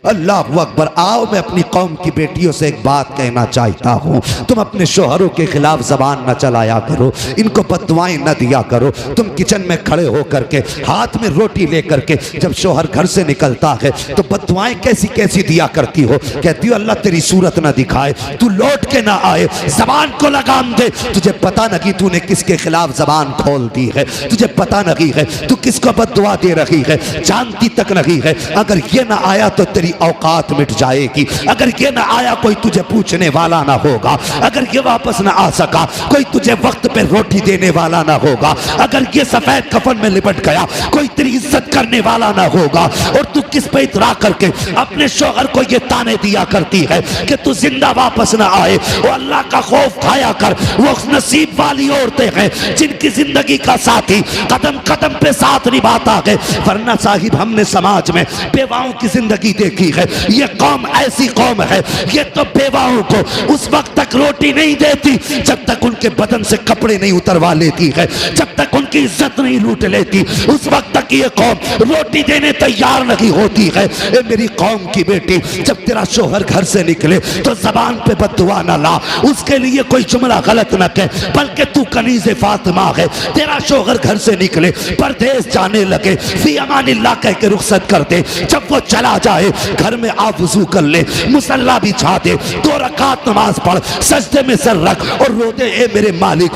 अल्लाह अकबर। आओ मैं अपनी कौम की बेटियों से एक बात कहना चाहता हूँ, तुम अपने शोहरों के खिलाफ जबान न चलाया करो, इनको बददुआएं न दिया करो। तुम किचन में खड़े होकर के हाथ में रोटी लेकर के जब शोहर घर से निकलता है तो बददुआएं कैसी कैसी दिया करती हो। कहती हो अल्लाह तेरी सूरत न दिखाए, तू लौट के ना आए, जबान को लगाम दे। तुझे पता नहीं तूने किसके खिलाफ जबान खोल दी है, तुझे पता नहीं है तू किसको बददुआ दे रही है, जानती तक नहीं है। अगर ये ना आया तो तेरी औकात मिट जाएगी। अगर ये ना आया कोई तुझे पूछने वाला ना होगा। अगर ये वापस ना आ सका कोई तुझे वक्त पे रोटी देने वाला ना होगा। अगर ये सफेद कफन में लिपट गया कोई तेरी इज्जत करने वाला ना होगा। और तू किस पे इतरा करके अपने शौहर को ये ताने दिया करती है कि तू जिंदा वापस ना आए। वो अल्लाह का खौफ खाया कर। वो नसीब वाली औरतें हैं जिनकी जिंदगी का साथी कदम कदम पे साथ निभाता है। वरना साहिब हमने समाज में बेवाओं की जिंदगी देखी है। ये कौम ऐसी कौम है, ये तो बेवाओं को उस वक्त तक रोटी नहीं देती जब तक उनके बदन से कपड़े नहीं उतरवा लेती है, जब तक उनकी इज्जत नहीं लूट लेती उस वक्त तक ये कौम रोटी देने तैयार नहीं होती है। ए मेरी कौम की बेटी, जब तेरा शोहर घर से निकले तो जबान पे बद्दुआ ना ला, उसके लिए कोई जुमला गलत न कह, बल्कि तू कनीज़े फातिमा है। तेरा शोहर घर से निकले परदेश जाने लगे फी अमानिल्लाह कह के रुखसत कर दे। जब वो चला जाए घर में आप वुज़ू कर ले, मुसल्ला बिछा दे, 2 रकात नमाज पढ़, सजदे में सर रख और रो दे ए मेरे मालिक,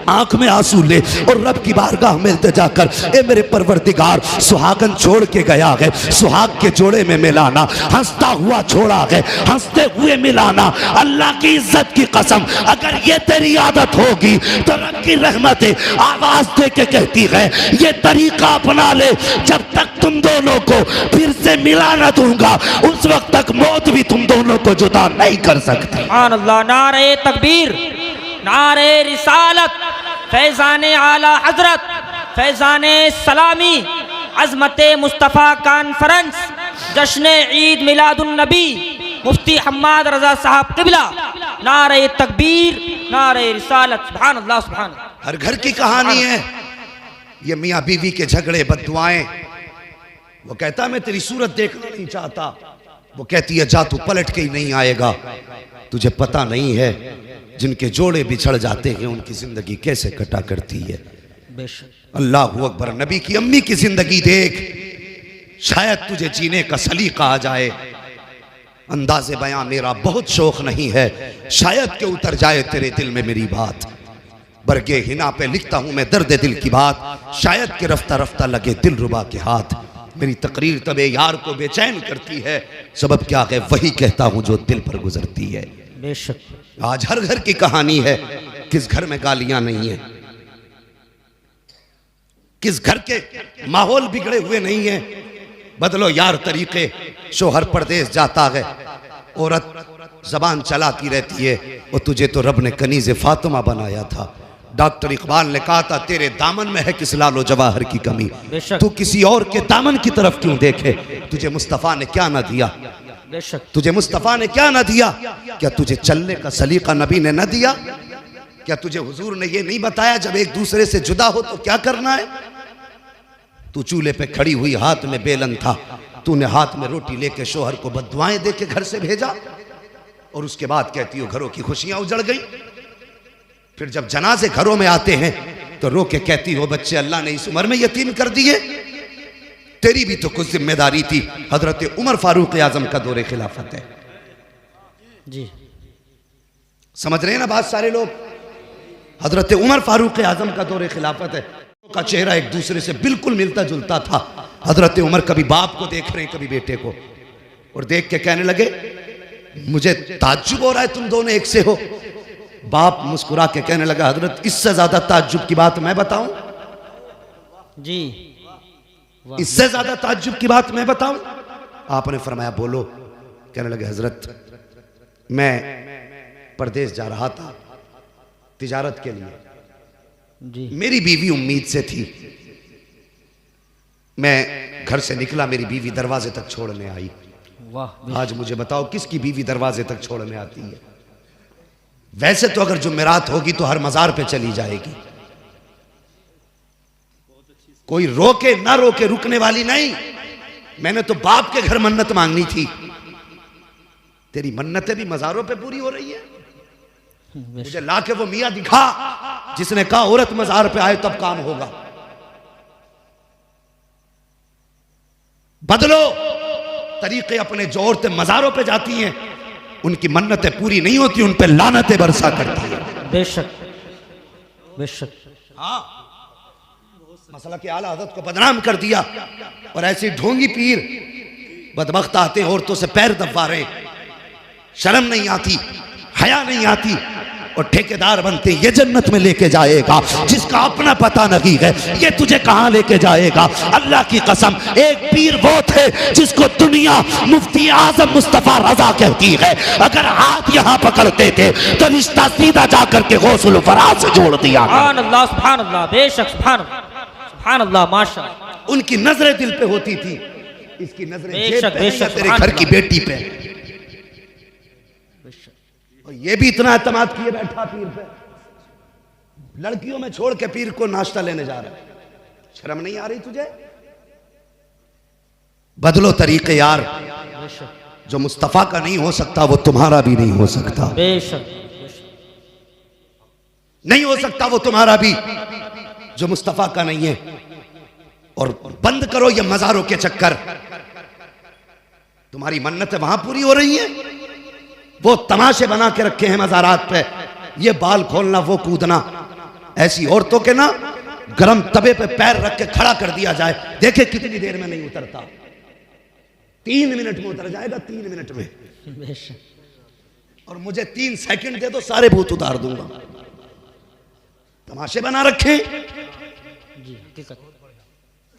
आंख में आंसू ले और रब की बारगाह में इल्तिजा कर, ए मेरे परवरदिगार सुहागन छोड़ के गया है, सुहाग के जोड़े में मिलाना, हंसता हुआ छोड़ा है, हंसते हुए मिलाना। अल्लाह की इज्जत की कसम अगर ये तेरी आदत होगी तो रब की रहमत आवाज दे के कहती है ये तरीका अपना ले, जब तक तुम दोनों को फिर से मिला ना दूंगा उस वक्त तक मौत भी तुम दोनों को जुदा नहीं कर सकती। सुभान अल्लाह। नारे तकबीर, नारे रिसालत, फैज़ाने आला हजरत, फैज़ाने सलामी, अज़मते मुस्तफ़ा कॉन्फ्रेंस, जश्न ईद मिलादुन नबी, मुफ्ती हम्माद रजा साहब क़िबला। नारे तकबीर, नारे रिसालत। सुभान अल्लाह, सुभान अल्लाह। हर घर की कहानी है ये मियाँ बीवी के झगड़े बद्दुआएं। वो कहता मैं तेरी सूरत देखना नहीं चाहता, वो कहती है जा तू पलट के ही नहीं आएगा। तुझे पता नहीं है जिनके जोड़े बिछड़ जाते हैं उनकी जिंदगी कैसे कटा करती है। अल्लाह अकबर। नबी की अम्मी की जिंदगी देख, शायद तुझे जीने का सलीका आ जाए। अंदाज़े बयां मेरा बहुत शौक नहीं है, शायद के उतर जाए तेरे दिल में मेरी बात। बरगे हिना पे लिखता हूं मैं दर्द दिल की बात, शायद के रफ्ता रफ्ता लगे दिल रुबा के हाथ। मेरी तकरीर तबे यार को बेचैन करती है, सबब क्या है वही कहता हूं जो दिल पर गुजरती है। बेशक आज हर घर की कहानी है, किस घर में गालियां नहीं है, किस घर के माहौल बिगड़े हुए नहीं है। बदलो यार तरीके। शोहर परदेश जाता है, औरत जबान चलाती रहती है और तुझे तो रब ने कनीज़े फातिमा बनाया था। डॉक्टर इकबाल ने कहा था तेरे दामन में है किस लालो जवाहर की कमी, तू किसी और के दामन की तरफ क्यों देखे। तुझे मुस्तफ़ा ने क्या ना दिया, तुझे मुस्तफ़ा ने क्या ना दिया। क्या तुझे चलने का सलीका नबी ने न दिया? क्या तुझे हुजूर ने ये नहीं बताया जब एक दूसरे से जुदा हो तो क्या करना है? तू चूल्हे पे खड़ी हुई हाथ में बेलन था, तूने हाथ में रोटी लेके शोहर को बद्दुआएं दे के घर से भेजा और उसके बाद कहती हो घरों की खुशियां उजड़ गई। फिर जब जनाजे घरों में आते हैं तो रो के कहती हो बच्चे अल्लाह ने इस उम्र में यतीम कर दिए। तेरी भी तो कुछ जिम्मेदारी थी। हजरत उमर फारूक आजम का दौरे खिलाफत है जी, समझ रहे हैं ना बात सारे लोग। हजरत उमर फारूक आजम का दौरे खिलाफत है, का चेहरा एक दूसरे से बिल्कुल मिलता जुलता था। हजरत उमर कभी बाप को देख रहे हैं कभी बेटे को, और देख के कहने लगे मुझे ताज्जुब हो रहा है तुम दोनों एक से हो। बाप मुस्कुरा के कहने लगा हजरत इससे ज्यादा ताज्जुब की बात मैं बताऊं जी, इससे ज्यादा ताज्जुब की बात मैं बताऊं। आपने फरमाया बोलो। कहने लगे हजरत मैं परदेश जा रहा था तिजारत के लिए जी, मेरी बीवी उम्मीद से थी, मैं घर से निकला मेरी बीवी दरवाजे तक छोड़ने आई। वाह। आज मुझे बताओ किसकी बीवी दरवाजे तक छोड़ने आती है? वैसे तो अगर जुमेरात होगी तो हर मजार पे चली जाएगी, कोई रोके ना रोके रुकने वाली नहीं। मैंने तो बाप के घर मन्नत मांगनी थी। तेरी मन्नतें भी मज़ारों पे पूरी हो रही है। मुझे ला के वो मियाँ दिखा जिसने कहा औरत मज़ार पे आए तब काम होगा। बदलो तरीके अपने, जो औरतें मज़ारों पे जाती हैं उनकी मन्नतें पूरी नहीं होती, उन पे लानतें बरसा करती है। बेशक बेशक। हाँ, मसला के आला हज़रत को बदनाम कर दिया और ऐसे ढोंगी पीर बदबख्त आते हैं औरतों से पैर दबा रहे, शर्म नहीं आती, हया नहीं आती और ठेकेदार बनते। ये जन्नत में लेके जाएगा जिसका अपना पता नहीं है, ये तुझे कहां लेके जाएगा। अल्लाह की कसम, एक पीर वो थे जिसको दुनिया मुफ्ती आजम मुस्तफा रजा कहती है। अगर हाथ यहां पकड़ते थे तो रिश्ता सीधा जाकर के गौसुल फराज से जोड़ दिया। सुभान अल्लाह, सुभान अल्लाह, बेशक, सुभान अल्लाह, सुभान अल्लाह, माशाअल्लाह। उनकी नजरें दिल पे होती थी, इसकी नजरें जेब बेशक पे नहीं, बेशक, तेरे घर की बेटी पे। और ये भी इतना एतमाद किए बैठा पीर पे, लड़कियों में छोड़ के पीर को नाश्ता लेने जा रहा है। शर्म नहीं आ रही तुझे? बदलो तरीके यार, जो मुस्तफा का नहीं हो सकता वो तुम्हारा भी नहीं हो सकता। बेशक नहीं हो सकता वो तुम्हारा भी जो मुस्तफा का नहीं है। और बंद करो ये मज़ारों के चक्कर। तुम्हारी मन्नतें वहां पूरी हो रही हैं, वो तमाशे बना के रखे हैं मज़ारात पे, ये बाल खोलना वो कूदना। ऐसी औरतों के ना गरम तवे पे पैर रख के खड़ा कर दिया जाए, देखे कितनी देर में नहीं उतरता। 3 मिनट में उतर जाएगा, 3 मिनट में। और मुझे 3 सेकंड दे दो, सारे भूत उतार दूंगा। तमाशे बना रखे,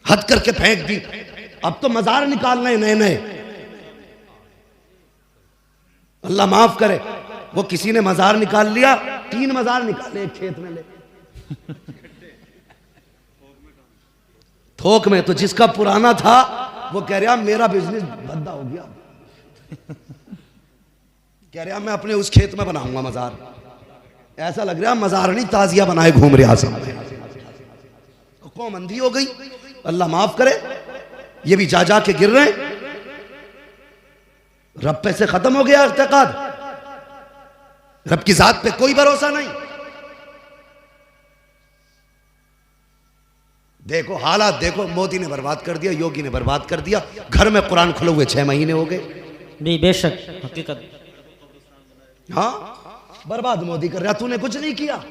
हद करके फेंक दी। अब तो मज़ार निकालना है नए नए। अल्लाह माफ करे, वो किसी ने मज़ार निकाल लिया, 3 मज़ार निकाले एक खेत में ले थोक में। तो जिसका पुराना था वो कह रहा मेरा बिजनेस बंदा हो गया, कह रहा मैं अपने उस खेत में बनाऊंगा मज़ार। ऐसा लग रहा मज़ार नहीं, ताजिया बनाए घूम रहा सब। कौम अंधी हो गई, अल्लाह माफ करे। ये भी जा के गिर रहे हैं। रब पे से खत्म हो गया इत्तेकाद, रब की जात पे कोई भरोसा नहीं। देखो हालात, देखो मोदी ने बर्बाद कर दिया, योगी ने बर्बाद कर दिया। घर में कुरान खुले हुए 6 महीने हो गए। बेशक हकीकत। हाँ, बर्बाद मोदी कर रहा, तूने कुछ नहीं किया।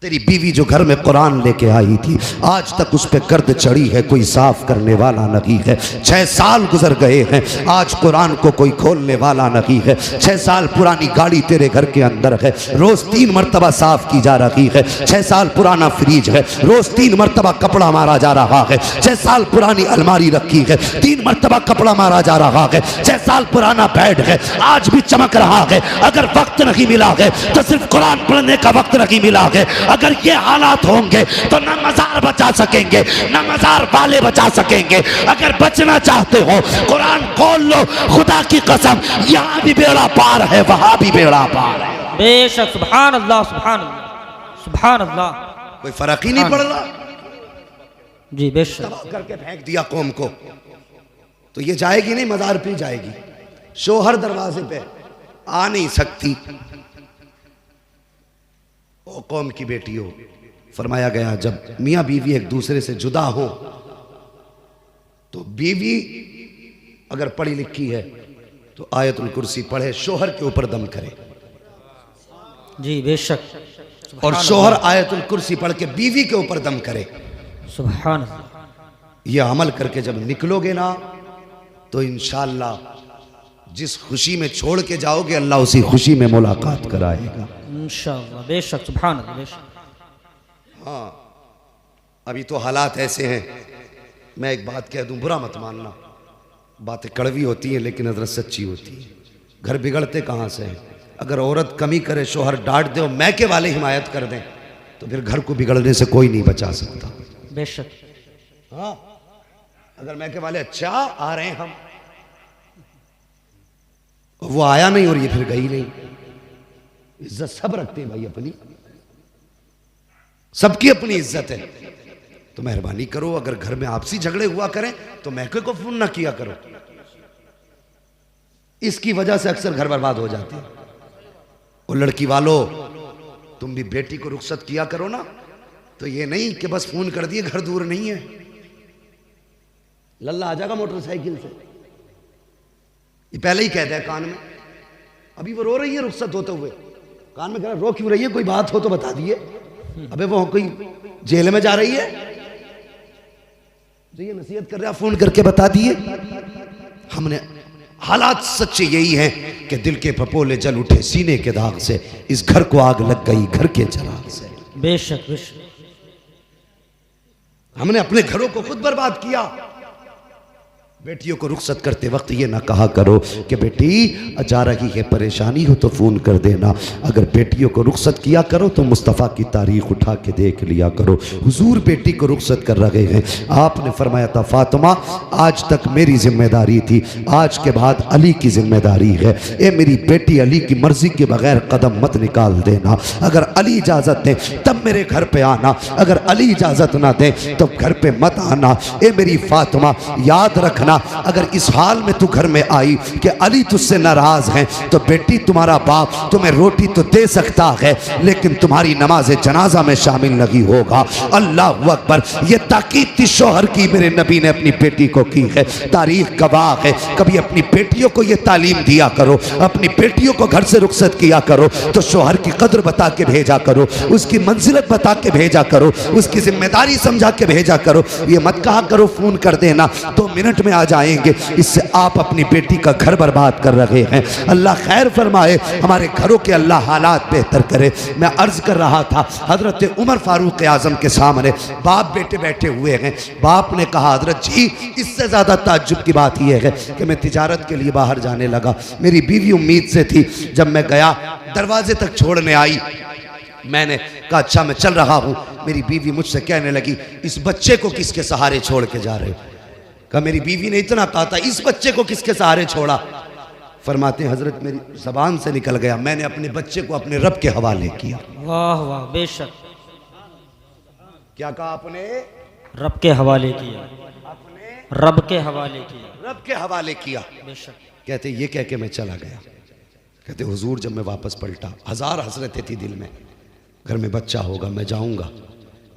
तेरी बीवी जो घर में कुरान लेके आई थी, आज तक उस पे गर्द चढ़ी है, कोई साफ करने वाला नहीं है। 6 साल गुजर गए हैं, आज कुरान को कोई खोलने वाला नहीं है। 6 साल पुरानी गाड़ी तेरे घर के अंदर है, रोज 3 मरतबा साफ की जा रही है। 6 साल पुराना फ्रिज है, रोज 3 मरतबा कपड़ा मारा जा रहा है। 6 साल पुरानी अलमारी रखी है, 3 मरतबा कपड़ा मारा जा रहा है। 6 साल पुराना बेड है, आज भी चमक रहा है। अगर वक्त नहीं मिला है तो सिर्फ कुरान पढ़ने का वक्त नहीं मिला है। अगर ये हालात होंगे तो न मज़ार बचा सकेंगे, न मज़ार वाले बचा सकेंगे। अगर बचना चाहते हो कुरान खोल लो, खुदा की कसम, यहाँ भी बेड़ा पार है, वहां भी बेड़ा पार है। बेशक, सुभान अल्लाह, सुभान अल्लाह, सुभान अल्लाह। कोई फर्क ही नहीं पड़ रहा जी। बेशक तबाह करके फेंक दिया कौम को। तो ये जाएगी नहीं, मज़ार पे जाएगी। शोहर दरवाजे पे आ नहीं सकती। ओ कौम की बेटी हो, फरमाया गया जब मियाँ बीवी एक दूसरे से जुदा हो तो बीवी अगर पढ़ी लिखी है तो आयतुल कुर्सी पढ़े, शोहर के ऊपर दम करे। जी बेशक। और शोहर आयतुल कुर्सी पढ़ के बीवी के ऊपर दम करे। सुभान अल्लाह। ये अमल करके जब निकलोगे ना तो इंशाअल्लाह जिस खुशी में छोड़ के जाओगे अल्लाह उसी खुशी में मुलाकात कराएगा इंशाअल्लाह। बेशक, सुभान अल्लाह, बेशक। हाँ, अभी तो हालात ऐसे हैं। मैं एक बात कह दूं, बुरा मत मानना, बातें कड़वी होती हैं लेकिन हज़रत सच्ची होती है। घर बिगड़ते कहाँ से हैं? अगर औरत कमी करे, शोहर डांट दे और मैके वाले हिमायत कर दें तो फिर घर को बिगड़ने से कोई नहीं बचा सकता। बेशक। हाँ, अगर मैके वाले अच्छा आ रहे हैं हम, वो आया नहीं और ये फिर गई नहीं। इज्जत सब रखते हैं भाई अपनी, सबकी अपनी इज्जत है। तो मेहरबानी करो, अगर घर में आपसी झगड़े हुआ करें तो महके को फोन ना किया करो। इसकी वजह से अक्सर घर बर्बाद हो जाती है। और लड़की वालों, तुम भी बेटी को रुखसत किया करो ना, तो ये नहीं कि बस फोन कर दिए घर दूर नहीं है, लल्ला आ जाएगा मोटरसाइकिल से। ये पहले ही कहता है कान में, अभी वो रो रही है रुखसत होते हुए, कान में कह रहा रो क्यों रही है, कोई बात हो तो बता दिए। अबे वो कोई जेल में जा रही है तो ये नसीहत कर रहा है, फोन करके बता दिए। हमने हालात सच्चे यही हैं कि दिल के पपोले जल उठे सीने के दाग से, इस घर को आग लग गई घर के चिराग से। बेशक बेशक हमने अपने घरों को खुद बर्बाद किया। बेटियों को रुखसत करते वक्त ये ना कहा करो कि बेटी जा रही है परेशानी हो तो फ़ोन कर देना। अगर बेटियों को रुखसत किया करो तो मुस्तफ़ा की तारीख उठा के देख लिया करो। हुजूर बेटी को रुखसत कर रहे हैं, आपने फरमाया था फातिमा आज तक मेरी जिम्मेदारी थी, आज के बाद अली की जिम्मेदारी है। ए मेरी बेटी अली की मर्जी के बगैर कदम मत निकाल देना। अगर अली इजाज़त दें तब मेरे घर पे आना, अगर अली इजाज़त ना दें तो घर पे मत आना। ए मेरी फातिमा याद रखना, अगर इस हाल में तू घर में आई कि अली तुझसे नाराज हैं तो बेटी तुम्हारा बाप तुम्हें रोटी तो दे सकता है लेकिन तुम्हारी नमाज जनाजा में शामिल नहीं होगा। अल्लाह अकबर। ये ताकीद थी शौहर की मेरे नबी ने अपनी बेटी को की है, तारीख गवाह है। कभी अपनी बेटियों को ये तालीम दिया करो, अपनी बेटियों को घर से रुखसत किया करो तो शौहर की कदर बता के भेजा करो, उसकी मंजिलत बता के भेजा करो, उसकी जिम्मेदारी समझा के भेजा करो। ये मत कहा करो फोन कर देना 2 मिनट में आ जाएंगे, इससे आप अपनी बेटी का घर बर्बाद कर रहे हैं। अल्लाह खैर फरमाए, हमारे घरों के अल्लाह हालात बेहतर करे। मैं अर्ज कर रहा था हजरत उमर फारूक आजम के सामने बाप बेटे बैठे हुए हैं। बाप ने कहा हजरत जी इससे ज़्यादा ताज्जुब की बात यह है कि मैं तिजारत के लिए बाहर जाने लगा, मेरी बीवी उम्मीद से थी, जब मैं गया दरवाजे तक छोड़ने आई, मैंने कहा अच्छा मैं चल रहा हूँ। मेरी बीवी मुझसे कहने लगी इस बच्चे को किसके सहारे छोड़ के जा रहे हो? कहा मेरी बीवी ने इतना कहा था इस बच्चे को किसके सहारे छोड़ा? फरमाते हजरत मेरी जबान से निकल गया, मैंने अपने बच्चे को अपने रब के हवाले किया। वाह वाह बेशक। क्या कहा आपने? रब के हवाले किया, अपने रब के हवाले किया, रब के हवाले किया। बेशक। कहते ये कह के मैं चला गया। कहते हुजूर जब मैं वापस पलटा 1000 हसरतें थी दिल में, घर में बच्चा होगा, मैं जाऊंगा,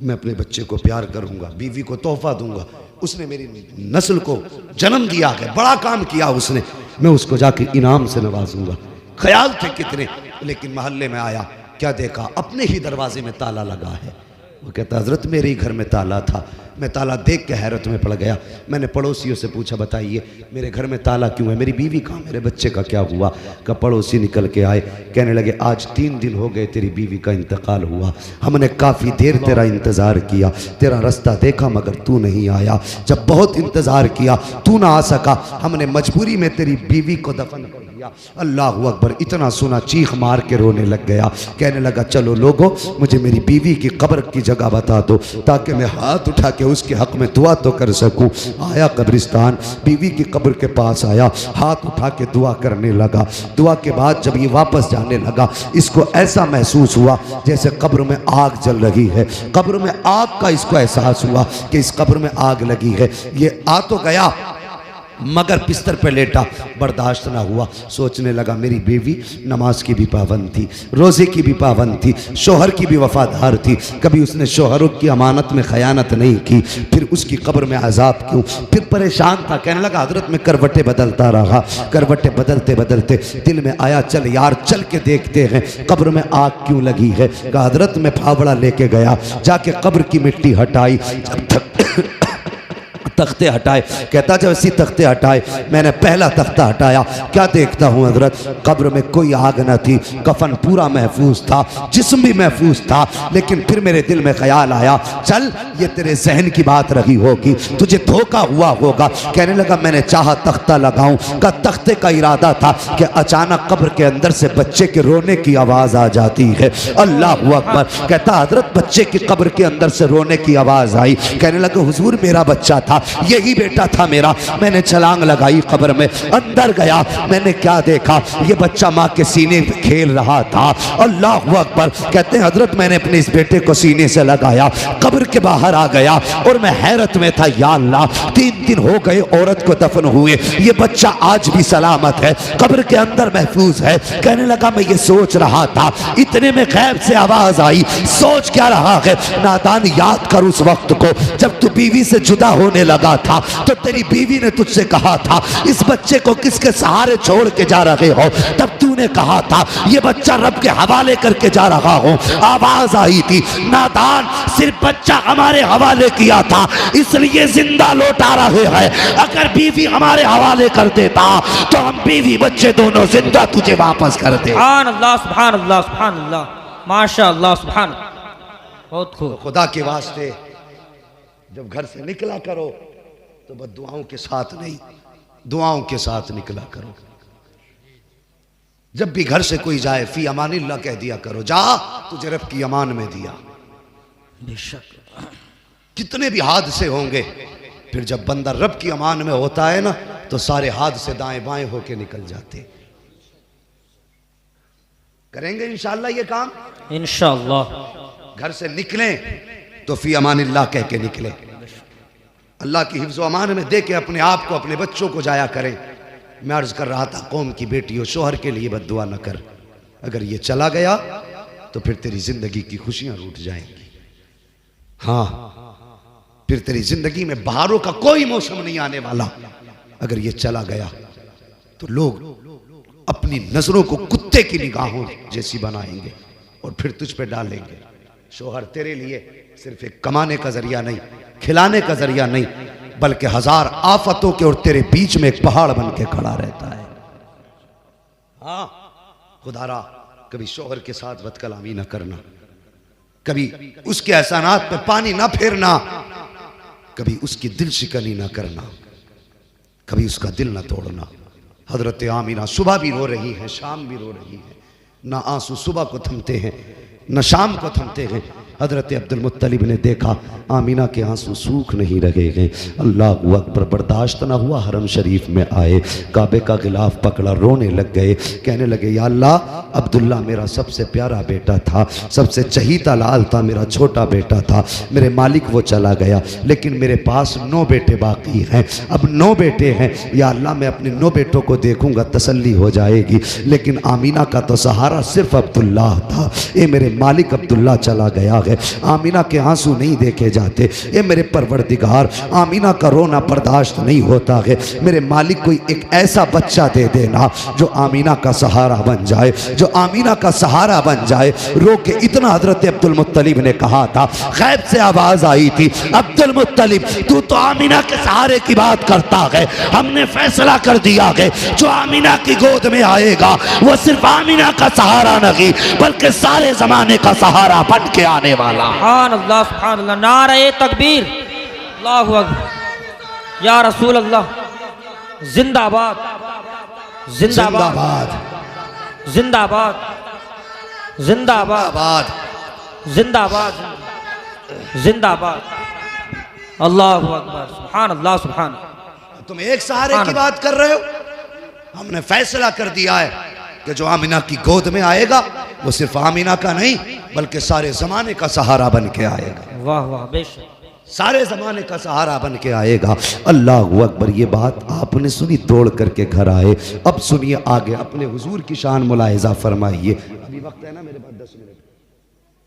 मैं अपने बच्चे को प्यार करूंगा, बीवी को तोहफा दूंगा, उसने मेरी नस्ल को जन्म दिया है, बड़ा काम किया उसने, मैं उसको जाके इनाम से नवाजूंगा। ख्याल थे कितने, लेकिन मोहल्ले में आया, क्या देखा अपने ही दरवाजे में ताला लगा है। वो कहता हजरत मेरे ही घर में ताला था, मैं ताला देख के हैरत में पड़ गया। मैंने पड़ोसियों से पूछा बताइए मेरे घर में ताला क्यों है, मेरी बीवी कहाँ, मेरे बच्चे का क्या हुआ? का पड़ोसी निकल के आए, कहने लगे आज 3 दिन हो गए तेरी बीवी का इंतकाल हुआ, हमने काफ़ी देर तेरा इंतज़ार किया, तेरा रास्ता देखा मगर तू नहीं आया। जब बहुत इंतज़ार किया तू ना आ सका, हमने मजबूरी में तेरी बीवी को दफन कर दिया। अल्लाह अकबर। इतना सुना चीख मार के रोने लग गया, कहने लगा चलो लोगों मुझे मेरी बीवी की कब्र की जगह बता दो ताकि मैं हाथ उठा के उसके हक में दुआ तो कर सकूं। आया कब्रिस्तान, बीवी की कब्र के पास आया, हाथ उठा के दुआ करने लगा। दुआ के बाद जब ये वापस जाने लगा, इसको ऐसा महसूस हुआ जैसे कब्र में आग जल रही है, कब्र में आग का इसको एहसास हुआ कि इस कब्र में आग लगी है। ये आ तो गया मगर बिस्तर पे लेटा, बर्दाश्त ना हुआ, सोचने लगा मेरी बीवी नमाज की भी पाबंद थी, रोज़े की भी पाबंद थी, शोहर की भी वफादार थी, कभी उसने शोहरों की अमानत में खयानत नहीं की, फिर उसकी कब्र में अजाब क्यों? फिर परेशान था, कहने लगा हजरत मैं करवटें बदलता रहा, करवटें बदलते बदलते दिल में आया चल यार चल के देखते हैं कब्र में आग क्यों लगी है। कहा हजरत मैं फावड़ा लेके गया, जाके कब्र की मिट्टी हटाई, जब तक तख्ते हटाए, कहता जब ऐसी तख्ते हटाए मैंने पहला तख्ता हटाया, क्या देखता हूँ हजरत कब्र में कोई आग न थी, कफन पूरा महफूज था, जिस्म भी महफूज था। लेकिन फिर मेरे दिल में ख्याल आया चल ये तेरे जहन की बात रही होगी, तुझे धोखा हुआ होगा। कहने लगा मैंने चाहा तख्ता लगाऊं, का तख्ते का इरादा था कि अचानक कब्र के अंदर से बच्चे के रोने की आवाज़ आ जाती है। अल्लाह अकबर। कहता हजरत बच्चे की कब्र के अंदर से रोने की आवाज़ आई, कहने लगा हुजूर मेरा बच्चा था, यही बेटा था मेरा। मैंने छलांग लगाई, कब्र में अंदर गया, मैंने क्या देखा, ये बच्चा माँ के सीने पे खेल रहा था। अल्लाह अकबर। कहते हैं हजरत मैंने अपने इस बेटे को सीने से लगाया, कब्र के बाहर आ गया और मैं हैरत में था, या अल्लाह 3 दिन हो गए औरत को दफन हुए, ये बच्चा आज भी सलामत है, कब्र के अंदर महफूज है। कहने लगा मैं ये सोच रहा था, इतने में गैब से आवाज आई, सोच क्या रहा है नादान, याद कर उस वक्त को जब तू बीवी से जुदा होने लगा था तो तेरी बीवी ने तुझसे कहा था इस बच्चे को किसके सहारे छोड़ के जा रहे हो, तब तूने कहा था ये बच्चा रब के हवाले करके जा रहा हूं। आवाज आई थी, नादान सिर्फ बच्चा हमारे हवाले किया था इसलिए जिंदा लौटा रहे हैं, अगर बीवी हमारे हवाले कर देता तो हम बीवी बच्चे दोनों जिंदा तुझे वापस कर दे। सुभान अल्लाह, सुभान अल्लाह, सुभान अल्लाह, माशाअल्लाह, सुभान। बहुत खूब। खुदा के वास्ते जब घर से निकला करो तो बस दुआओं के साथ नहीं, दुआओं के साथ निकला करो। जब भी घर से कोई जाए फी अमानिल्लाह कह दिया करो, जा तुझे रब की अमान में दिया। बेशक कितने भी हादसे होंगे, फिर जब बंदा रब की अमान में होता है ना तो सारे हादसे दाएं बाएं होके निकल जाते। करेंगे इंशाअल्लाह ये काम, इंशाअल्लाह। घर से निकलें तो फी अमानिल्लाह कह के निकले, अल्लाह की हिफ्ज़ व अमान में दे के अपने आप को अपने बच्चों को जाया करें। मैं अर्ज कर रहा था कौम की बेटियों, शोहर के लिए बद्दुआ न कर, अगर ये चला गया तो फिर तेरी जिंदगी की खुशियां रूठ जाएंगी। हाँ, फिर तेरी जिंदगी में बहारों का कोई मौसम नहीं आने वाला। अगर ये चला गया तो लोग अपनी नजरों को कुत्ते की निगाहों जैसी बनाएंगे और फिर तुझ पे डालेंगे। शोहर तेरे लिए सिर्फ एक कमाने का जरिया नहीं, खिलाने का जरिया नहीं, बल्कि 1000 आफतों के और तेरे बीच में एक पहाड़ बन के खड़ा रहता है। हाँ, खुदारा कभी शोहर के साथ बदकलामी ना करना, कभी उसके एहसानात पे पानी ना फेरना, कभी उसकी दिल शिकनी ना करना, कभी उसका दिल ना तोड़ना। हजरत आमीना सुबह भी रो रही है, शाम भी रो रही है, ना आंसू सुबह को थमते हैं न शाम को थमते हैं। हजरत अब्दुल मुत्तलिब ने देखा आमीना के आंसू सूख नहीं रहे हैं। अल्लाह अकबर, बर्दाश्त ना हुआ, हरम शरीफ में आए, काबे का गिलाफ पकड़ा, रोने लग गए, कहने लगे या अल्लाह, अब्दुल्ला मेरा सबसे प्यारा बेटा था, सबसे चहीता लाल था, मेरा छोटा बेटा था, मेरे मालिक वो चला गया, लेकिन मेरे पास 9 बेटे बाकी हैं, अब 9 बेटे हैं, या अल्लाह मैं अपने 9 बेटों को देखूंगा तसल्ली हो जाएगी, लेकिन आमीना का तो सहारा सिर्फ अब्दुल्ला था। ये मेरे मालिक अब्दुल्ला चला गया है, आमीना के आंसू नहीं देखे जाते। ये मेरे परवरदिगार, आमीना का रोना बर्दाश्त नहीं होता है, मेरे मालिक कोई एक ऐसा बच्चा दे देना जो आमीना का सहारा बन जाए, जो आमीना का सहारा बन जाए। रो के इतना हजरत अब्दुल मुत्तलिब ने कहा था, गैब से आवाज आई थी, अब्दुल मुत्तलिब तू तो आमीना के सहारे की बात करता है, हमने फैसला कर दिया है जो आमीना की गोद में आएगा वो सिर्फ आमीना का सहारा नहीं बल्कि सारे जमाने का सहारा बन के आने वाला। सुभान अल्लाह, सुभान अल्लाह, नारे तकबीर, अल्लाहु अकबर, या रसूल अल्लाह, जिंदाबाद, जिंदाबाद, जिंदाबाद, जिंदाबाद, जिंदाबाद, जिंदाबाद, अल्लाहु अकबर, सुभान अल्लाह, सुभान। तुम एक सहारे की बात कर रहे हो, हमने फैसला कर दिया है कि जो आमीना की गोद में आएगा वो सिर्फ आमीना का नहीं बल्कि सारे जमाने का सहारा बन के आएगा। वाह वाह, बेशक, सारे जमाने का सहारा बन के आएगा। अल्लाह अकबर। ये बात आपने सुनी, दौड़ करके घर आए। अब सुनिए आगे, अपने हुजूर की शान मुलाहिजा फरमाइए। अभी वक्त है ना मेरे पास 10 मिनट,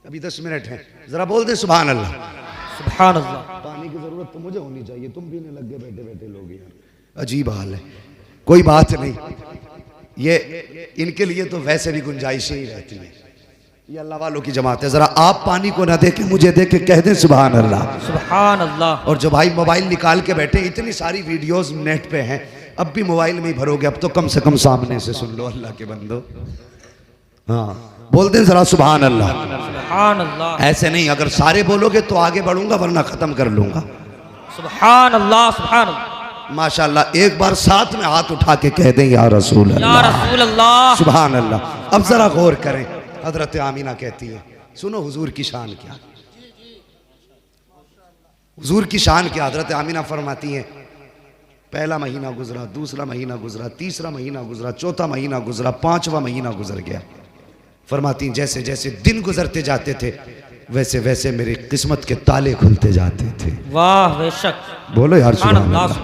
अभी 10 मिनट है, जरा बोल दे सुभान अल्लाह, सुभान अल्लाह। पानी की जरूरत तो मुझे होनी चाहिए, तुम पीने लग गए बैठे बैठे लोग यार, अजीब हाल है। कोई बात नहीं, ये इनके लिए तो वैसे भी गुंजाइशें ही रहती है, ये अल्लाह वालों की जमात है। जरा आप पानी को ना देके मुझे देके कह दें सुभान अल्लाह, सुभान अल्लाह। और जो भाई मोबाइल निकाल के बैठे, इतनी सारी वीडियोस नेट पे हैं, अब भी मोबाइल में ही भरोगे, अब तो कम से कम सामने से सुन लो अल्लाह के बंदो। हाँ, बोल दें जरा सुभान अल्लाह, सुभान अल्लाह। ऐसे नहीं, अगर सारे बोलोगे तो आगे बढ़ूंगा वरना खत्म कर लूंगा। सुभान अल्लाह, सुभान अल्लाह, माशाल्लाह। एक बार साथ में हाथ उठा के कह दें या रसूल या अल्लाह, रसूल अल्लाह, सुभान अल्लाह। अब जरा गौर करें, हजरत आमीना कहती है, सुनो हुजूर की शान क्या। हुजूर की शान की हज़रत आमिना फरमाती हैं, पहला महीना गुजरा, दूसरा महीना गुजरा, तीसरा महीना गुजरा, चौथा महीना गुजरा, पांचवा महीना गुजर गया। फरमाती जैसे जैसे दिन गुजरते जाते थे वैसे वैसे मेरी किस्मत के ताले खुलते जाते थे। वाह बेशक, बोलो यार सुभान अल्लाह।